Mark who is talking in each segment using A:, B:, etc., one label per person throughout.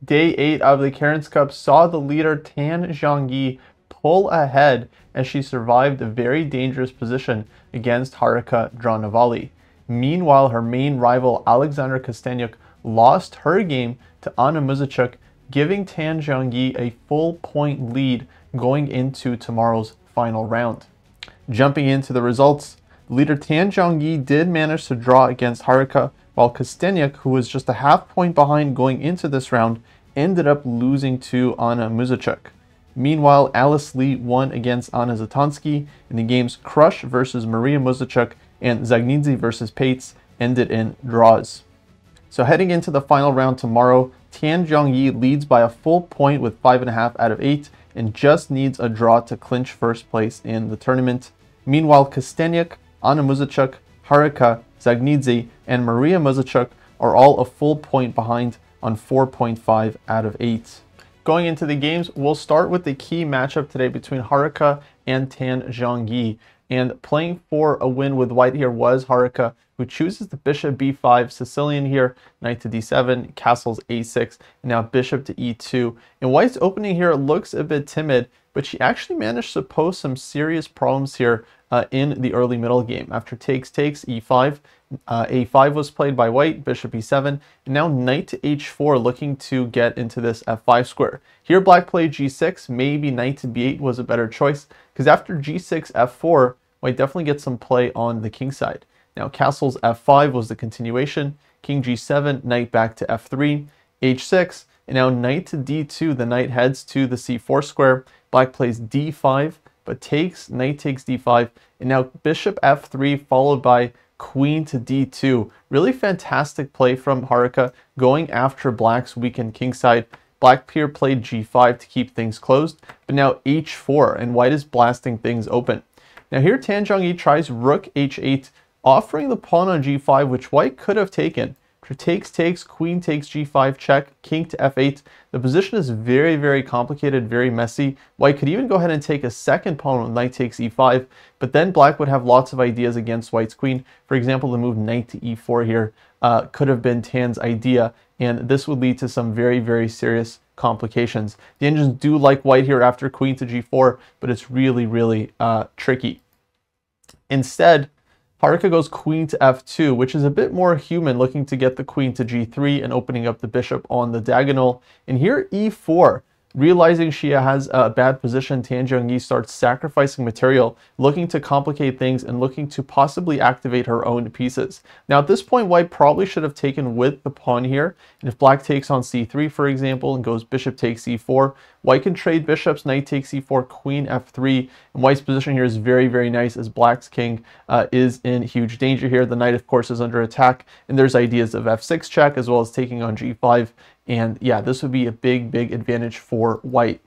A: Day 8 of the Cairns Cup saw the leader Tan Zhongyi pull ahead as she survived a very dangerous position against Harika Dronavalli. Meanwhile, her main rival Alexandra Kosteniuk lost her game to Anna Muzychuk, giving Tan Zhongyi a full point lead going into tomorrow's final round. Jumping into the results, leader Tan Zhongyi did manage to draw against Harika, while Kosteniuk, who was just a half point behind going into this round, ended up losing to Anna Muzychuk. Meanwhile, Alice Lee won against Anna Zatonskih, and the games Krush versus Mariya Muzychuk and Dzagnidze versus Paehtz ended in draws. So heading into the final round tomorrow, Tan Zhongyi leads by a full point with 5.5 out of 8 and just needs a draw to clinch first place in the tournament. Meanwhile, Kosteniuk, Anna Muzychuk, Harika, Dzagnidze, and Mariya Muzychuk are all a full point behind on 4.5 out of 8. Going into the games, we'll start with the key matchup today between Harika and Tan Zhongyi. And playing for a win with white here was Harika, who chooses the bishop b5, Sicilian here, knight to d7, castles a6, and now bishop to e2. And white's opening here looks a bit timid, but she actually managed to pose some serious problems here in the early middle game. After takes, e5, a5 was played by white, bishop e7, and now knight to h4 looking to get into this f5 square. Here black played g6, maybe knight to b8 was a better choice, because after g6, f4, white definitely gets some play on the king side. Now castles f5 was the continuation, king g7, knight back to f3, h6, and now knight to d2, the knight heads to the c4 square, black plays d5, but takes, knight takes d5, and now bishop f3 followed by queen to d2. Really fantastic play from Harika going after black's weakened king side. Black here played g5 to keep things closed, but now h4, and white is blasting things open. Now here Tan Zhongyi tries rook h8, offering the pawn on g5, which white could have taken. After takes, queen takes g5 check, king to f8. The position is very, very complicated, very messy. White could even go ahead and take a second pawn with knight takes e5, but then black would have lots of ideas against white's queen. For example, the move knight to e4 here could have been Tan's idea, and this would lead to some very, very serious complications. The engines do like white here after queen to g4, but it's really, really tricky. Instead, Harika goes queen to f2, which is a bit more human, looking to get the queen to g3 and opening up the bishop on the diagonal. And here e4, realizing she has a bad position, Tan Zhongyi starts sacrificing material, looking to complicate things and looking to possibly activate her own pieces. Now at this point, white probably should have taken with the pawn here. And if black takes on c3, for example, and goes bishop takes e4, white can trade bishops, knight takes e4, queen f3. And white's position here is very, very nice as black's king is in huge danger here. The knight, of course, is under attack. And there's ideas of f6 check as well as taking on g5. And yeah, this would be a big, big advantage for white.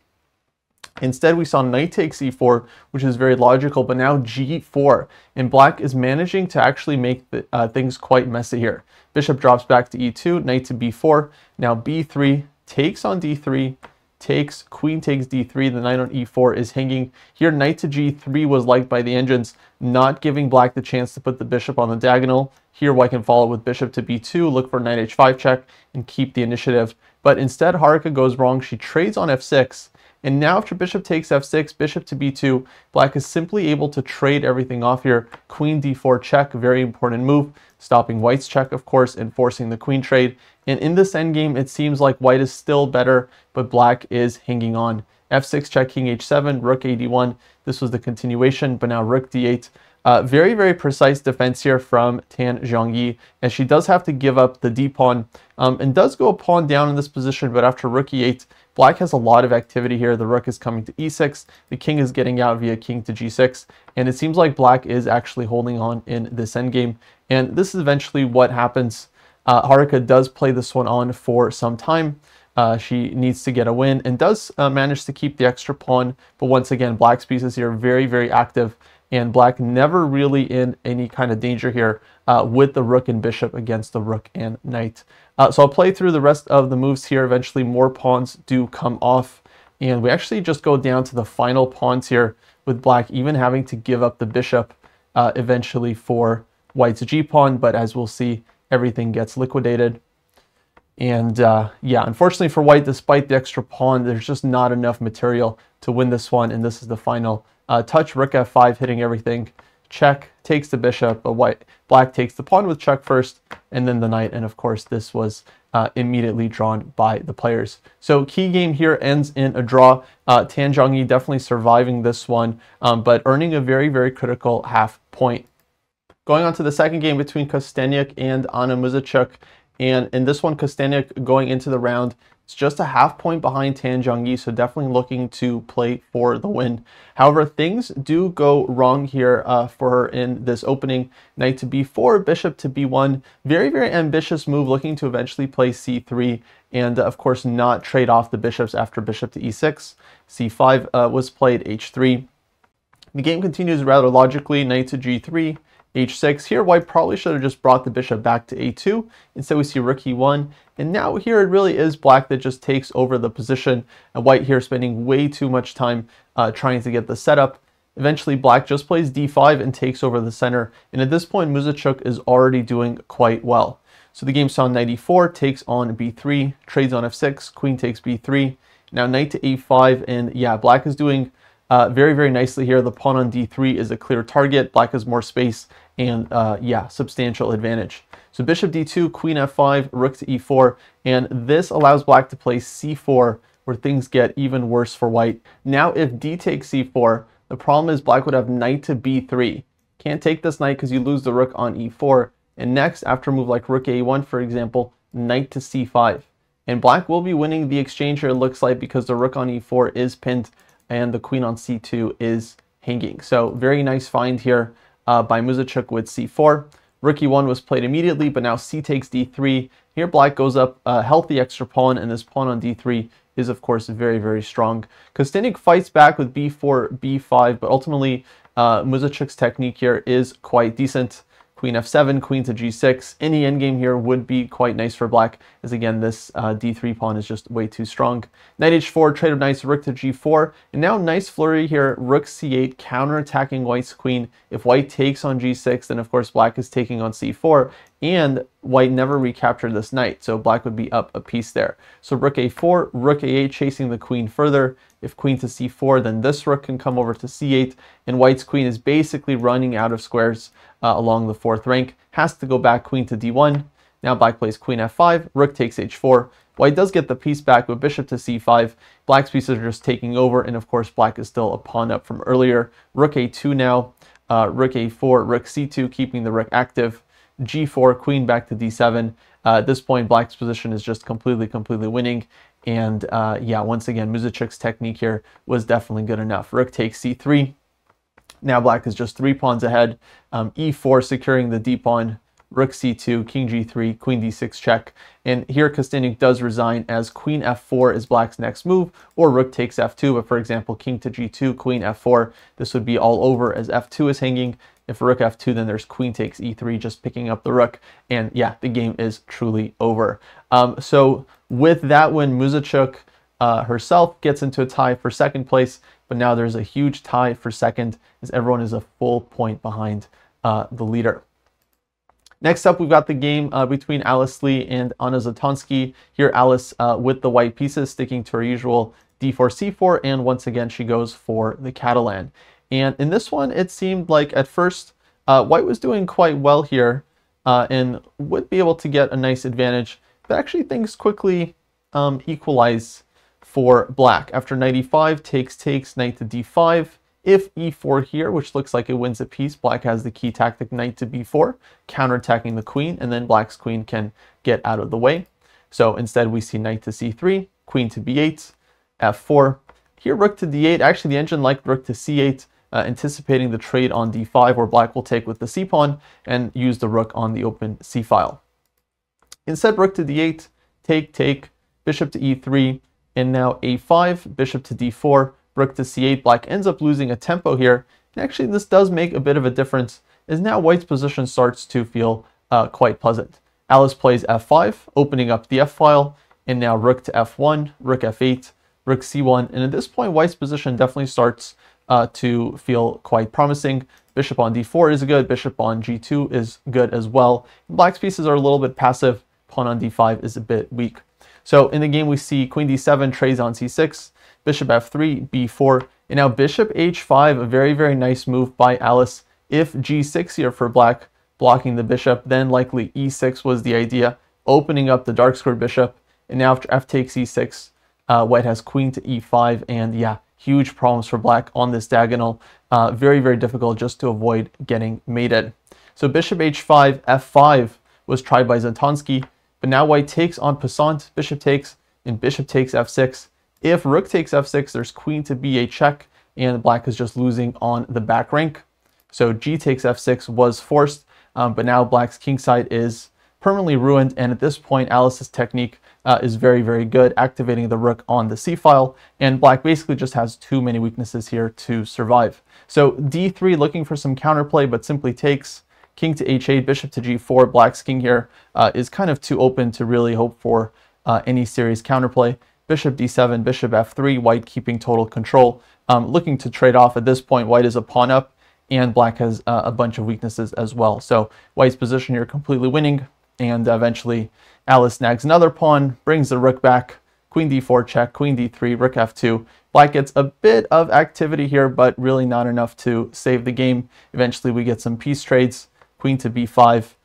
A: Instead, we saw knight takes e4, which is very logical, but now g4. And black is managing to actually make things quite messy here. Bishop drops back to e2, knight to b4. Now b3 takes on d3, takes, queen takes d3, the knight on e4 is hanging. Here, knight to g3 was liked by the engines, not giving black the chance to put the bishop on the diagonal. Here, white can follow with bishop to b2, look for knight h5 check, and keep the initiative. But instead, Harika goes wrong. She trades on f6, and now after bishop takes f6, bishop to b2, black is simply able to trade everything off here. Queen d4 check, very important move, stopping white's check, of course, and forcing the queen trade. And in this endgame, it seems like white is still better, but black is hanging on. f6 check, king h7, rook ad1. This was the continuation, but now rook d8. Very, very precise defense here from Tan Zhongyi, as she does have to give up the d-pawn and does go a pawn down in this position, but after rook e8, black has a lot of activity here. The rook is coming to e6, the king is getting out via king to g6, and it seems like black is actually holding on in this endgame, and this is eventually what happens. Harika does play this one on for some time. She needs to get a win and does manage to keep the extra pawn, but once again, black's pieces here are very, very active, and black never really in any kind of danger here with the rook and bishop against the rook and knight. So I'll play through the rest of the moves here. Eventually more pawns do come off, and we actually just go down to the final pawns here, with black even having to give up the bishop eventually for white's g-pawn, but as we'll see, everything gets liquidated. And yeah, unfortunately for white, despite the extra pawn, there's just not enough material to win this one. And this is the final touch. Rook f5, hitting everything. Check, takes the bishop, but black takes the pawn with check first, and then the knight. And of course, this was immediately drawn by the players. So key game here ends in a draw. Tan Zhongyi definitely surviving this one, but earning a very, very critical half point. Going on to the second game between Kosteniuk and Muzychuk. And in this one, Kosteniuk going into the round, it's just a half point behind Tan Zhongyi, so definitely looking to play for the win. However, things do go wrong here for her in this opening. Knight to b4, bishop to b1. Very, very ambitious move, looking to eventually play c3, and of course not trade off the bishops after bishop to e6. c5 was played, h3. The game continues rather logically, knight to g3. h6. Here, white probably should have just brought the bishop back to a2. Instead, we see rook e1. And now here it really is black that just takes over the position. And white here spending way too much time trying to get the setup. Eventually, black just plays d5 and takes over the center. And at this point, Muzychuk is already doing quite well. So the game saw knight e4, takes on b3, trades on f6, queen takes b3. Now knight to a5, and yeah, black is doing very, very nicely here. The pawn on d3 is a clear target. Black has more space and yeah, substantial advantage. So bishop d2, queen f5, rook to e4, and this allows black to play c4, where things get even worse for white. Now if d takes c4, the problem is black would have knight to b3. Can't take this knight because you lose the rook on e4. And next, after a move like rook a1, for example, knight to c5. And black will be winning the exchange here, it looks like, because the rook on e4 is pinned and the queen on c2 is hanging. So very nice find here by Muzychuk with c4. Rook e1 was played immediately, but now c takes d3. Here black goes up a healthy extra pawn, and this pawn on d3 is of course very, very strong. Kosteniuk fights back with b4, b5, but ultimately Muzychuk's technique here is quite decent. Queen f7, queen to g6. Any endgame here would be quite nice for black, as again, this d3 pawn is just way too strong. Knight h4, trade of knights, rook to g4. And now nice flurry here, rook c8, counterattacking white's queen. If white takes on g6, then of course black is taking on c4. And white never recaptured this knight, so black would be up a piece there. So rook a4, rook a8, chasing the queen further. If queen to c4, then this rook can come over to c8, and white's queen is basically running out of squares along the fourth rank. Has to go back queen to d1. Now black plays queen f5, rook takes h4. White does get the piece back, but bishop to c5. Black's pieces are just taking over, and of course black is still a pawn up from earlier. Rook a2 now, rook a4, rook c2, keeping the rook active. g4, queen back to d7. At this point, black's position is just completely winning. And yeah, once again, Muzychuk's technique here was definitely good enough. Rook takes c3. Now black is just 3 pawns ahead. e4 securing the d pawn. Rook c2, king g3, queen d6 check. And here Kosteniuk does resign, as queen f4 is black's next move, or rook takes f2. But for example, king to g2, queen f4, this would be all over as f2 is hanging. If rook f2, then there's queen takes e3, just picking up the rook. And yeah, the game is truly over. So with that win, Muzychuk herself gets into a tie for second place, but now there's a huge tie for second, as everyone is a full point behind the leader. Next up, we've got the game between Alice Lee and Zatonskih. Here, Alice with the white pieces, sticking to her usual d4, c4, and once again, she goes for the Catalan. And in this one, it seemed like at first, white was doing quite well here and would be able to get a nice advantage, but actually things quickly equalize for black. After knight e5, takes, knight to d5. If e4 here, which looks like it wins a piece, black has the key tactic, knight to b4, counterattacking the queen, and then black's queen can get out of the way. So instead, we see knight to c3, queen to b8, f4. Here, rook to d8. Actually, the engine liked rook to c8, anticipating the trade on d5, where black will take with the c-pawn and use the rook on the open c-file. Instead, rook to d8, take, bishop to e3, and now a5, bishop to d4, rook to c8. Black ends up losing a tempo here. And actually, this does make a bit of a difference, as now white's position starts to feel quite pleasant. Alice plays f5, opening up the f-file, and now rook to f1, rook f8, rook c1. And at this point, white's position definitely starts to feel quite promising. Bishop on d4 is good, bishop on g2 is good as well. Black's pieces are a little bit passive, pawn on d5 is a bit weak. So in the game, we see queen d7 trades on c6, bishop f3, b4, and now bishop h5, a very, very nice move by Alice. If g6 here for black, blocking the bishop, then likely e6 was the idea, opening up the dark squared bishop. And now after f takes e6, white has queen to e5, and yeah, huge problems for black on this diagonal. Very, very difficult just to avoid getting mated. So bishop h5, f5 was tried by Zatonskih, but now white takes on passant, bishop takes, and bishop takes f6. If rook takes f6, there's queen to b8 check, and black is just losing on the back rank. So g takes f6 was forced, but now black's kingside is permanently ruined, and at this point, Alice's technique is very, very good, activating the rook on the c-file, and black basically just has too many weaknesses here to survive. So d3 looking for some counterplay, but simply takes, king to h8, bishop to g4. Black's king here is kind of too open to really hope for any serious counterplay. Bishop d7, bishop f3, white keeping total control. Looking to trade off at this point, white is a pawn up, and black has a bunch of weaknesses as well. So white's position here completely winning, and eventually Alice snags another pawn, brings the rook back, queen d4 check, queen d3, rook f2. Black gets a bit of activity here, but really not enough to save the game. Eventually we get some piece trades, queen to b5.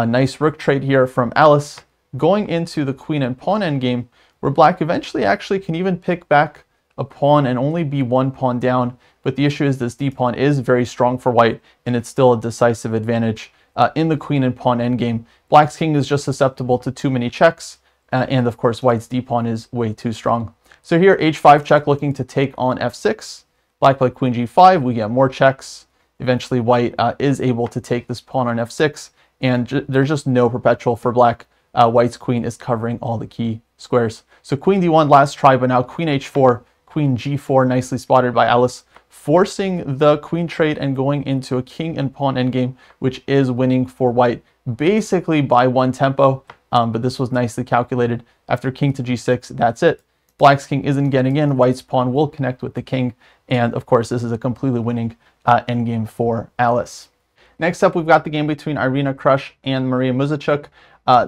A: Nice rook trade here from Alice, going into the queen and pawn endgame, where black eventually actually can even pick back a pawn and only be one pawn down. But the issue is this d-pawn is very strong for white, and it's still a decisive advantage in the queen and pawn endgame. Black's king is just susceptible to too many checks, and of course white's d-pawn is way too strong. So here h5 check looking to take on f6. Black played queen g5, we get more checks. Eventually white is able to take this pawn on f6, and there's just no perpetual for black. White's queen is covering all the key squares. So queen d1 last try, but now queen h4, queen g4, nicely spotted by Alice, forcing the queen trade and going into a king and pawn endgame, which is winning for white basically by one tempo, but this was nicely calculated. After king to g6, that's it. Black's king isn't getting in, white's pawn will connect with the king, and of course this is a completely winning endgame for Alice. Next up, we've got the game between Irina Krush and Mariya Muzychuk.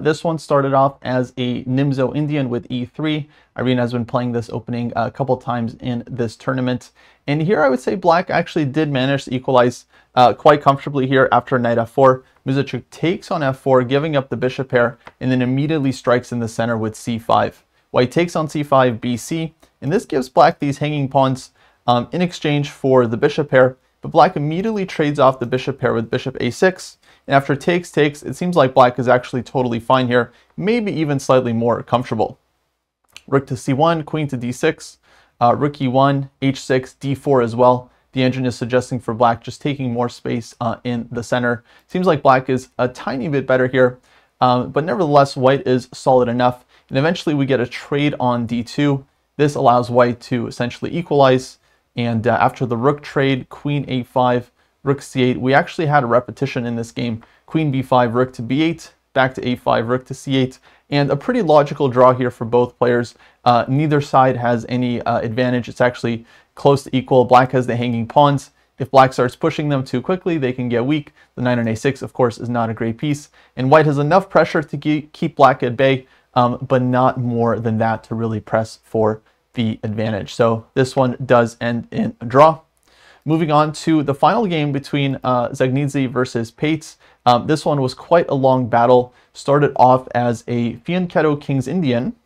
A: This one started off as a Nimzo Indian with e3. Irina has been playing this opening a couple times in this tournament. And here I would say black actually did manage to equalize quite comfortably here after knight f4. Muzychuk takes on f4, giving up the bishop pair, and then immediately strikes in the center with c5. White takes on c5, bc, and this gives black these hanging pawns in exchange for the bishop pair. But black immediately trades off the bishop pair with bishop a6. And after takes, it seems like black is actually totally fine here, maybe even slightly more comfortable. Rook to c1, queen to d6, rook e1, h6, d4 as well. The engine is suggesting for black just taking more space in the center. Seems like black is a tiny bit better here, but nevertheless, white is solid enough. And eventually we get a trade on d2. This allows white to essentially equalize. And after the rook trade, queen a5, rook c8, we actually had a repetition in this game. Queen b5, rook to b8, back to a5, rook to c8, and a pretty logical draw here for both players. Neither side has any advantage. It's actually close to equal. Black has the hanging pawns. If black starts pushing them too quickly, they can get weak. The knight on a6, of course, is not a great piece. And white has enough pressure to keep black at bay, but not more than that to really press for the advantage. So this one does end in a draw. Moving on to the final game between Dzagnidze versus Paehtz. This one was quite a long battle. Started off as a fianchetto King's Indian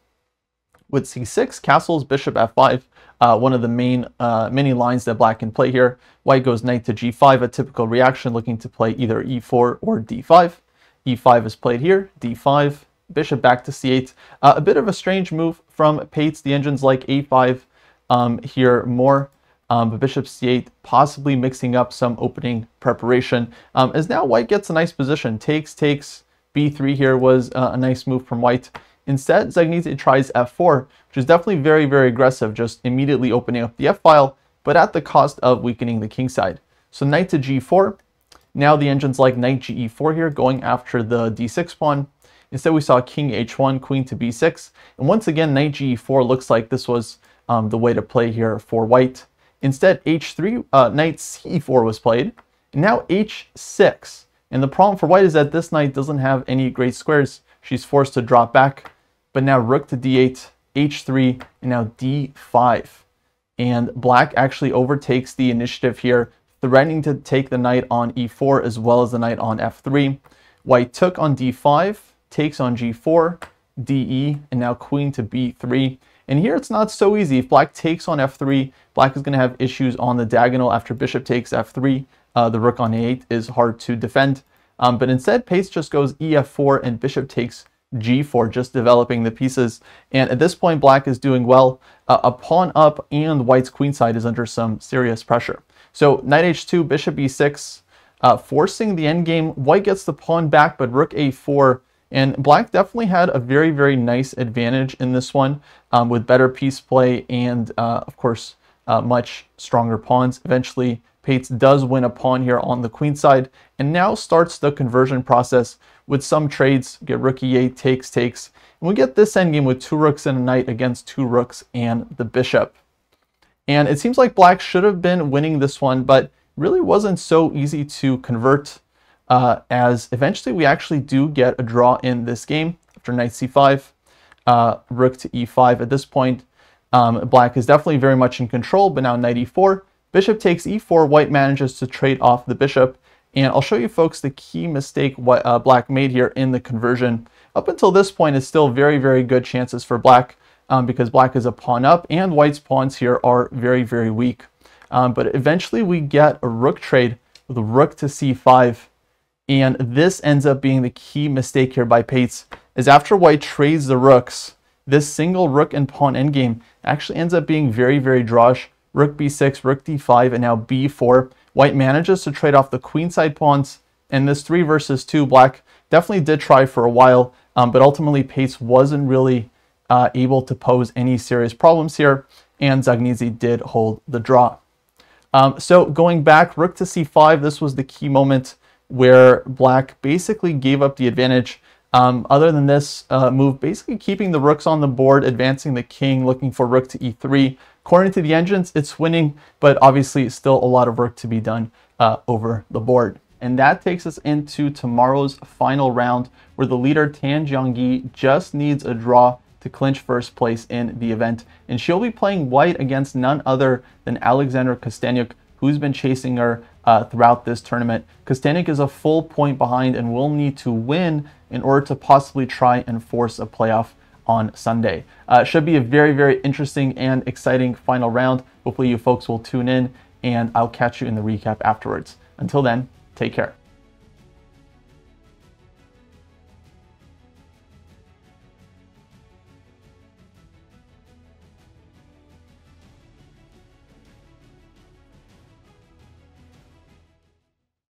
A: with c6, castles, bishop f5. One of the many lines that black can play here. White goes knight to g5, a typical reaction, looking to play either e4 or d5. e5 is played here, d5, bishop back to c8. A bit of a strange move from Paehtz. The engine's like a5 here more. But bishop c8 possibly mixing up some opening preparation, as now white gets a nice position. Takes, b3 here was a nice move from white. Instead, Dzagnidze tries f4, which is definitely very, very aggressive, just immediately opening up the f-file, but at the cost of weakening the king side. So knight to g4. Now the engine's like knight ge4 here, going after the d6 pawn. Instead, we saw king h1, queen to b6. And once again, knight ge4 looks like this was the way to play here for white. Instead, h3, knight c4 was played, and now h6. And the problem for white is that this knight doesn't have any great squares She's forced to drop back, but now rook to d8, h3, and now d5. And black actually overtakes the initiative here, threatening to take the knight on e4 as well as the knight on f3. White took on d5, takes on g4, de, and now queen to b3. And here it's not so easy. If black takes on f3, black is going to have issues on the diagonal after bishop takes f3. The rook on a8 is hard to defend. But instead, Paehtz just goes ef4 and bishop takes g4, just developing the pieces. And at this point, black is doing well. A pawn up and white's queenside is under some serious pressure. So knight h2, bishop e6, forcing the endgame. White gets the pawn back, but rook a4. And black definitely had a very, very nice advantage in this one with better piece play and, of course, much stronger pawns. Eventually, Paehtz does win a pawn here on the queen side and now starts the conversion process with some trades. Get rook e8, takes. And we get this endgame with 2 rooks and a knight against 2 rooks and the bishop. And it seems like black should have been winning this one, but really wasn't so easy to convert. As eventually we actually do get a draw in this game after knight c5, rook to e5. At this point, black is definitely very much in control, but now knight e4, bishop takes e4, white manages to trade off the bishop. And I'll show you folks the key mistake what black made here in the conversion. Up until this point, it's still very, very good chances for black because black is a pawn up and white's pawns here are very, very weak. But eventually we get a rook trade with a rook to c5. And this ends up being the key mistake here by Paehtz, is after white trades the rooks, this single rook and pawn endgame actually ends up being very, very drawish. Rook b6, rook d5, and now b4. White manages to trade off the queenside pawns, and this 3 versus 2, black definitely did try for a while, but ultimately Paehtz wasn't really able to pose any serious problems here, and Dzagnidze did hold the draw. So going back, rook to c5, this was the key moment where black basically gave up the advantage. Other than this move, basically keeping the rooks on the board, advancing the king, looking for rook to e3. According to the engines, it's winning, but obviously still a lot of work to be done over the board. And that takes us into tomorrow's final round, where the leader Tan Zhongyi just needs a draw to clinch first place in the event. And she'll be playing white against none other than Alexandra Kosteniuk, who's been chasing her throughout this tournament. Kosteniuk is a full point behind and will need to win in order to possibly try and force a playoff on Sunday. Should be a very, very interesting and exciting final round. Hopefully you folks will tune in, and I'll catch you in the recap afterwards. Until then, take care.